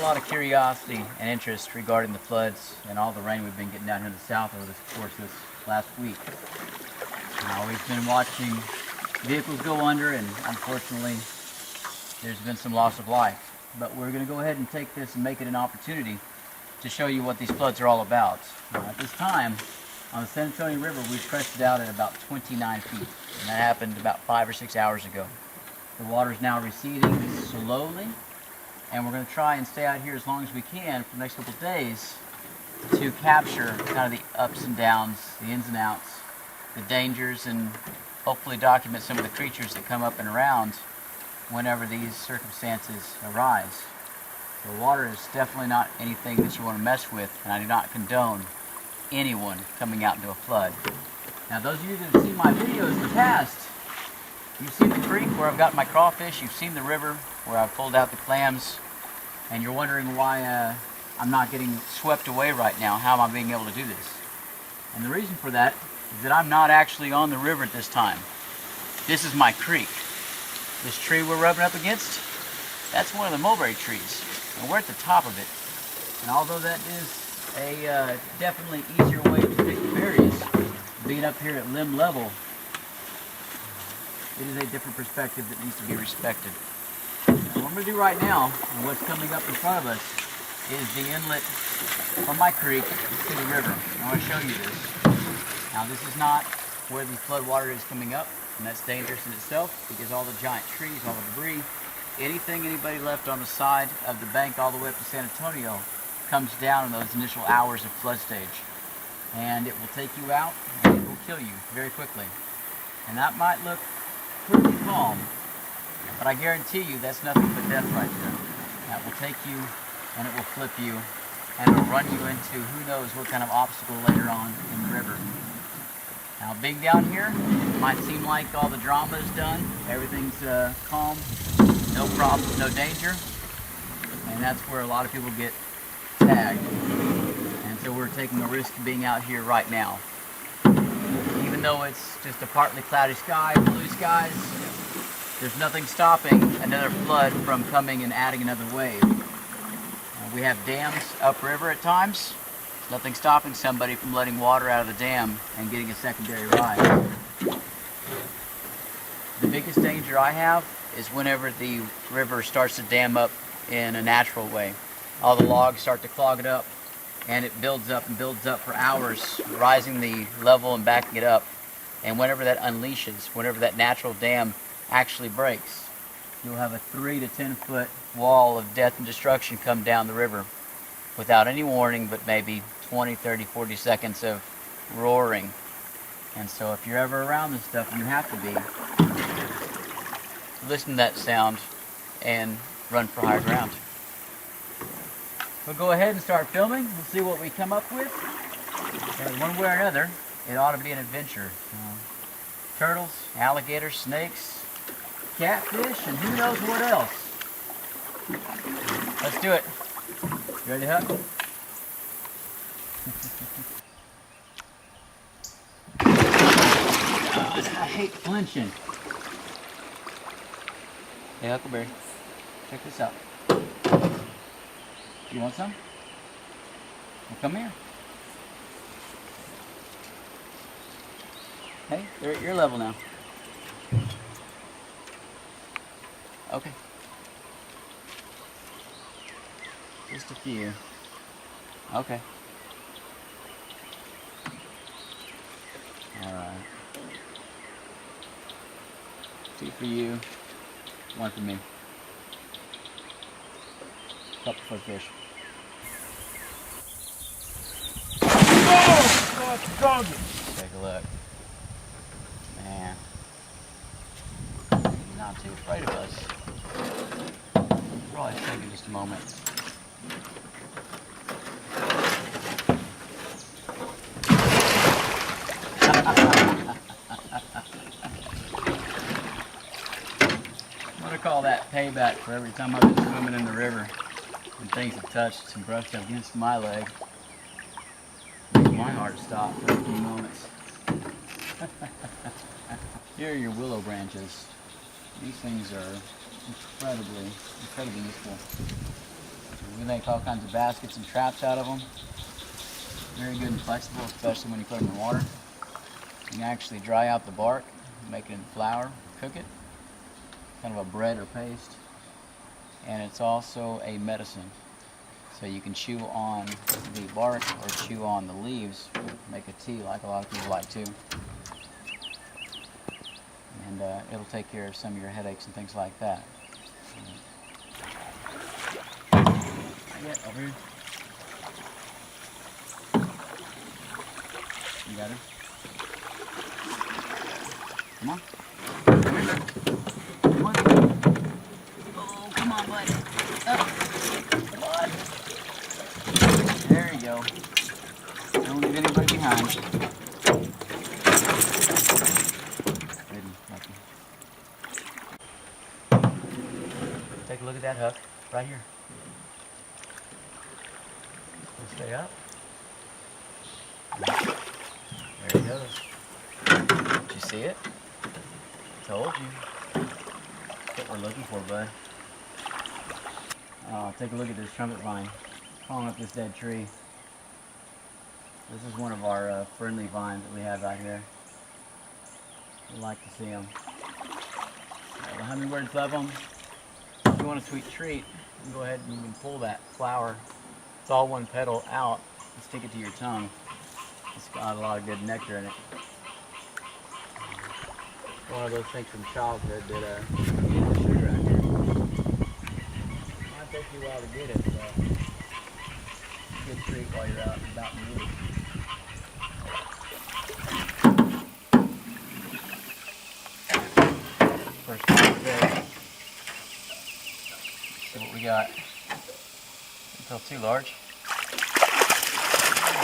lot of curiosity and interest regarding the floods and all the rain we've been getting down here in the south over the course of this last week. We've been watching vehicles go under, and unfortunately there's been some loss of life. But we're going to go ahead and take this and make it an opportunity to show you what these floods are all about. At this time, on the San Antonio River, we've crested out at about 29 feet, and that happened about 5 or 6 hours ago. The water is now receding slowly, and we're going to try and stay out here as long as we can for the next couple of days to capture kind of the ups and downs, the ins and outs, the dangers, and hopefully document some of the creatures that come up and around whenever these circumstances arise. The water is definitely not anything that you want to mess with, and I do not condone anyone coming out into a flood. Now, those of you that have seen my videos in the past, you've seen the creek where I've got my crawfish, you've seen the river where I've pulled out the clams, and you're wondering why I'm not getting swept away right now. How am I being able to do this? And the reason for that is that I'm not actually on the river at this time. This is my creek. This tree we're rubbing up against, that's one of the mulberry trees, and we're at the top of it. And although that is a definitely easier way to pick the berries, being up here at limb level, it is a different perspective that needs to be respected. And what I'm going to do right now, and what's coming up in front of us, is the inlet from my creek to the river. I want to show you this. Now, this is not where the flood water is coming up, and that's dangerous in itself because all the giant trees, all the debris, anything anybody left on the side of the bank all the way up to San Antonio comes down in those initial hours of flood stage. And it will take you out, and it will kill you very quickly. And that might look pretty calm, but I guarantee you that's nothing but death right there. That will take you, and it will flip you, and it will run you into who knows what kind of obstacle later on in the river. Now, being down here, it might seem like all the drama is done, everything's calm, no problems, no danger, and that's where a lot of people get tagged. And so we're taking a risk of being out here right now. Even though it's just a partly cloudy sky, blue skies, there's nothing stopping another flood from coming and adding another wave. We have dams upriver at times. Nothing stopping somebody from letting water out of the dam and getting a secondary rise. The biggest danger I have is whenever the river starts to dam up in a natural way. All the logs start to clog it up, and it builds up and builds up for hours, rising the level and backing it up. And whenever that unleashes, whenever that natural dam actually breaks, you'll have a 3 to 10 foot wall of death and destruction come down the river without any warning, but maybe 20, 30, 40 seconds of roaring. And so if you're ever around this stuff, and you have to be, listen to that sound and run for higher ground. We'll go ahead and start filming. We'll see what we come up with. And one way or another, it ought to be an adventure. Turtles, alligators, snakes, catfish, and who knows what else. Let's do it. You ready, Huck? I hate flinching. Hey, Huckleberry, check this out. You want some? Well, come here. Hey, they're at your level now. Okay. Just a few. Okay. Alright. 2 for you, 1 for me. Couple for fish. Oh, take a look. Man. He's not too afraid of us. Probably take it just a moment. I'm gonna call that payback for every time I've been swimming in the river and things have touched and brushed up against my leg. Makes my heart stop for a few moments. Here are your willow branches. These things are incredibly useful. We make all kinds of baskets and traps out of them. Very good and flexible, especially when you put them in water. You can actually dry out the bark, make it into flour, cook it, kind of a bread or paste. And it's also a medicine. So you can chew on the bark or chew on the leaves, make a tea like a lot of people like to. And it'll take care of some of your headaches and things like that. Over here. You got her? Come on. Come here. Come on. Oh, come on, bud. Up. Come on. There you go. Don't leave anybody behind. Good and lucky. Take a look at that, Huck. Right here. Stay up. There he goes. Did you see it? Told you. That's what we're looking for, bud. Oh, take a look at this trumpet vine. Crawling up this dead tree. This is one of our friendly vines that we have out here. We like to see them. The hummingbirds love them. If you want a sweet treat, you can go ahead and you can pull that flower. It's all one petal out and stick it to your tongue. It's got a lot of good nectar in it. One of those things from childhood that you get the sugar out here. It might take you a while to get it, but it's a good treat while you're out and about in the woods. First time today. See what we got. Don't feel too large.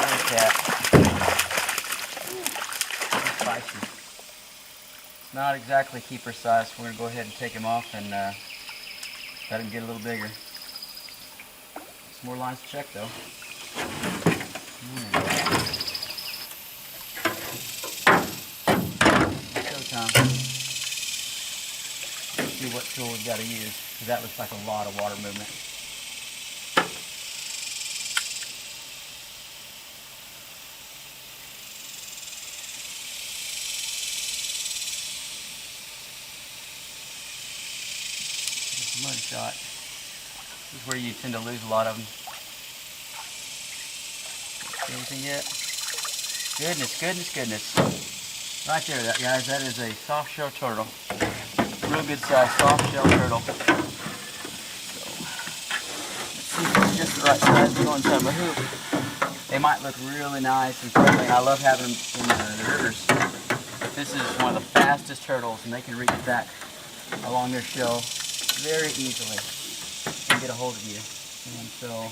Like that. Spicy. It's not exactly keeper size. We're going to go ahead and take him off and let him get a little bigger. Some more lines to check though. Showtime. Let's see what tool we've got to use, because that looks like a lot of water movement. Mud shot. This is where you tend to lose a lot of them. See anything yet? Goodness, goodness, goodness. Right there, guys, that is a soft shell turtle. Real good size soft shell turtle. So, let's see if it's just the right size to go inside my hoop. They might look really nice and friendly. I love having them in the rivers. This is one of the fastest turtles, and they can reach back along their shell very easily and get a hold of you. And so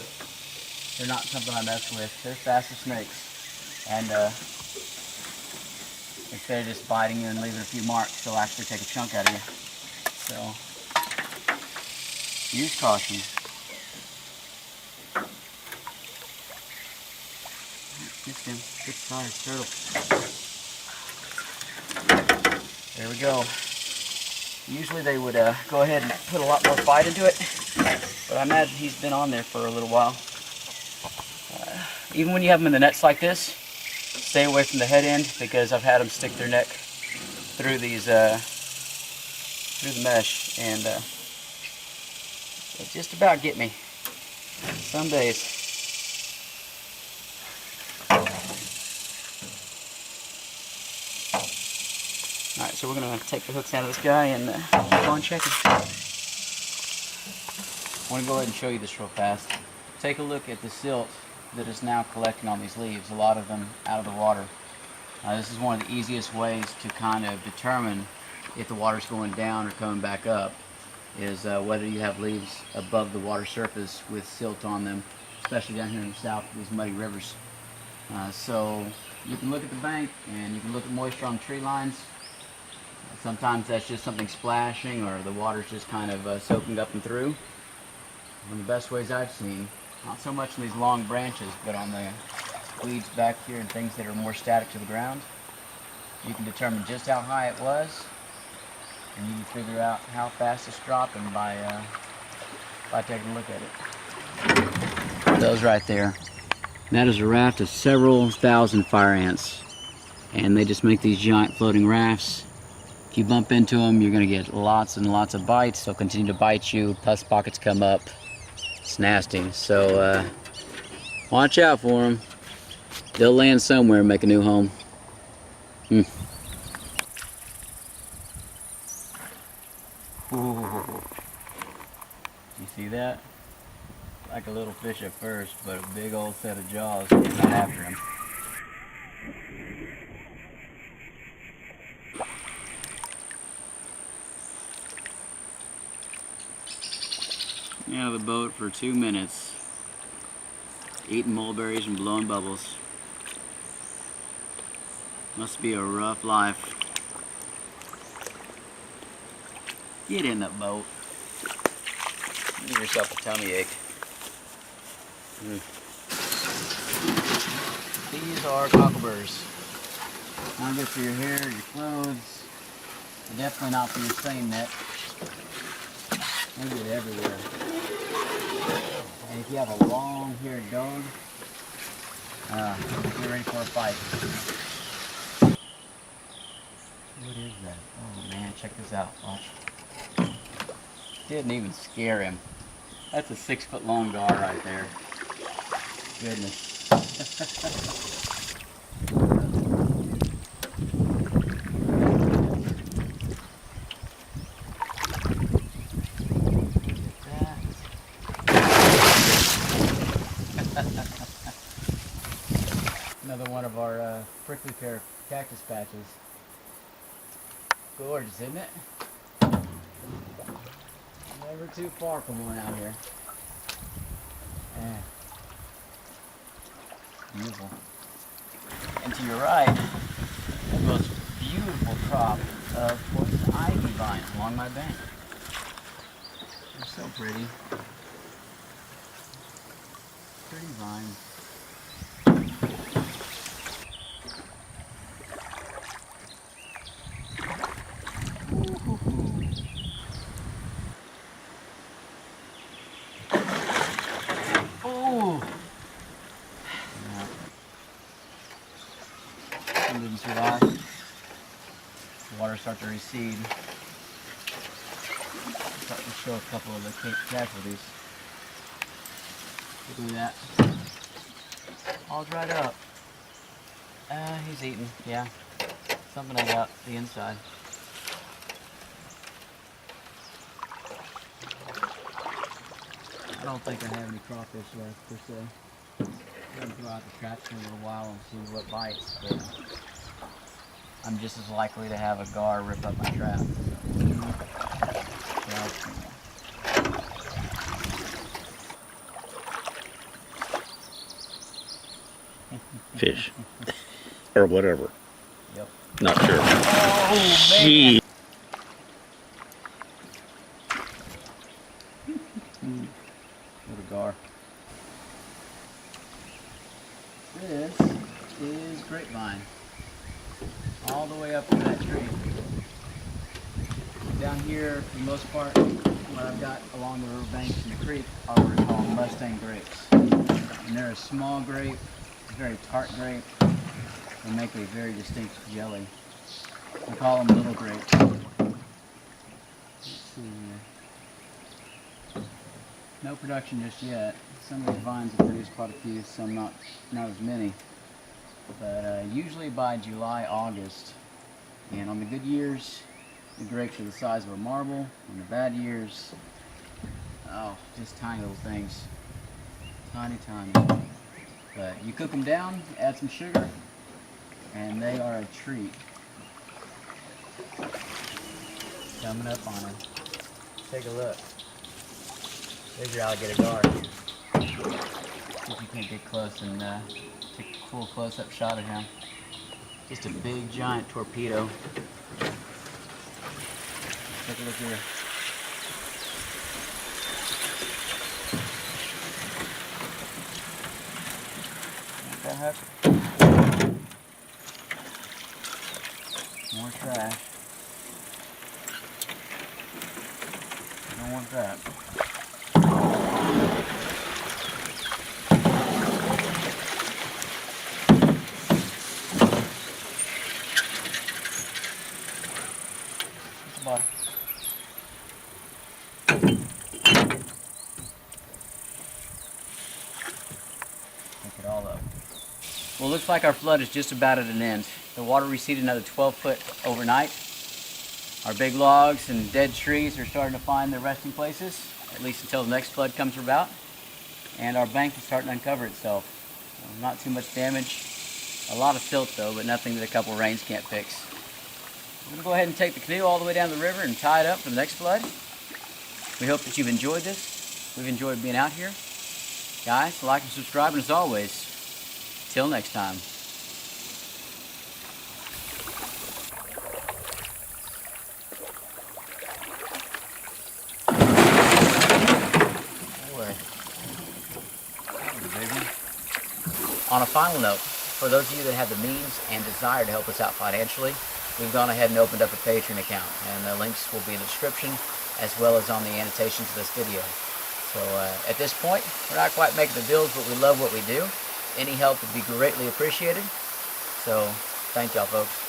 they're not something I mess with. They're fast as snakes. And instead of just biting you and leaving a few marks, they'll actually take a chunk out of you. So use caution. It's him. Good size turtle. There we go. Usually they would go ahead and put a lot more fight into it, but I imagine he's been on there for a little while. Even when you have them in the nets like this, stay away from the head end, because I've had them stick their neck through these, through the mesh, and they just about get me some days. Alright, so we're going to take the hooks out of this guy and keep on checking. I want to go ahead and show you this real fast. Take a look at the silt that is now collecting on these leaves, a lot of them out of the water. This is one of the easiest ways to kind of determine if the water's going down or coming back up, is whether you have leaves above the water surface with silt on them, especially down here in the south, these muddy rivers. So you can look at the bank and you can look at moisture on the tree lines. Sometimes that's just something splashing, or the water's just kind of soaking up and through. One of the best ways I've seen, not so much in these long branches, but on the weeds back here and things that are more static to the ground, you can determine just how high it was, and you can figure out how fast it's dropping by taking a look at it. Those right there. That is a raft of several thousand fire ants. And they just make these giant floating rafts. If you bump into them, you're gonna get lots and lots of bites. They'll continue to bite you. Pus pockets come up. It's nasty. So watch out for them. They'll land somewhere and make a new home. Ooh. You see that? Like a little fish at first, but a big old set of jaws coming right after him. Out of the boat for 2 minutes, eating mulberries and blowing bubbles. Must be a rough life. Get in the boat. Give yourself a tummy ache. These are cockleburrs. Not good for your hair, your clothes. Definitely not for your seine net. They get everywhere. And if you have a long-haired dog, get ready for a fight. What is that? Oh man, check this out. Watch. Didn't even scare him. That's a 6-foot long gar right there. Goodness. Another one of our prickly pear cactus patches. Gorgeous, isn't it? Never too far from one out here. Yeah. Beautiful. And to your right, the most beautiful crop of poison ivy vines along my bank. They're so pretty. Pretty vines. Didn't survive. The water started to recede. Start to show a couple of the casualties. Look at that. All dried up. He's eating, yeah. Something I got the inside. I don't think I have any crawfish left per se. I'm going to go out the traps for a little while and see what bites, but I'm just as likely to have a gar rip up my trap. Fish. Or whatever. Yep. Not sure. Oh, man. What a gar. This is grapevine. All the way up to that tree. Down here, for the most part, what I've got along the riverbanks and the creek are what are called Mustang grapes. And they're a small grape, a very tart grape. They make a very distinct jelly. We call them little grapes. Let's see here. No production just yet. Some of these vines have produced quite a few, some not as many. But usually by July, August, and on the good years, the grapes are the size of a marble. On the bad years, oh, just tiny little things. Tiny, tiny. But you cook them down, add some sugar, and they are a treat. Coming up on them. Take a look. There's your alligator gar. See if you can't get close and take a cool close-up shot of him. Just a big, giant torpedo. Take a look here. What the heck? More trash. I don't want that. water. Pick it all up. Well, it looks like our flood is just about at an end. The water receded another 12 foot overnight. Our big logs and dead trees are starting to find their resting places, at least until the next flood comes about. And our bank is starting to uncover itself. Not too much damage. A lot of silt though, but nothing that a couple of rains can't fix. I'm going to go ahead and take the canoe all the way down the river and tie it up for the next flood. We hope that you've enjoyed this. We've enjoyed being out here. Guys, like and subscribe, and as always, till next time. On a final note, for those of you that have the means and desire to help us out financially, we've gone ahead and opened up a Patreon account, and the links will be in the description as well as on the annotations of this video. So at this point, we're not quite making the bills, but we love what we do. Any help would be greatly appreciated. So thank y'all, folks.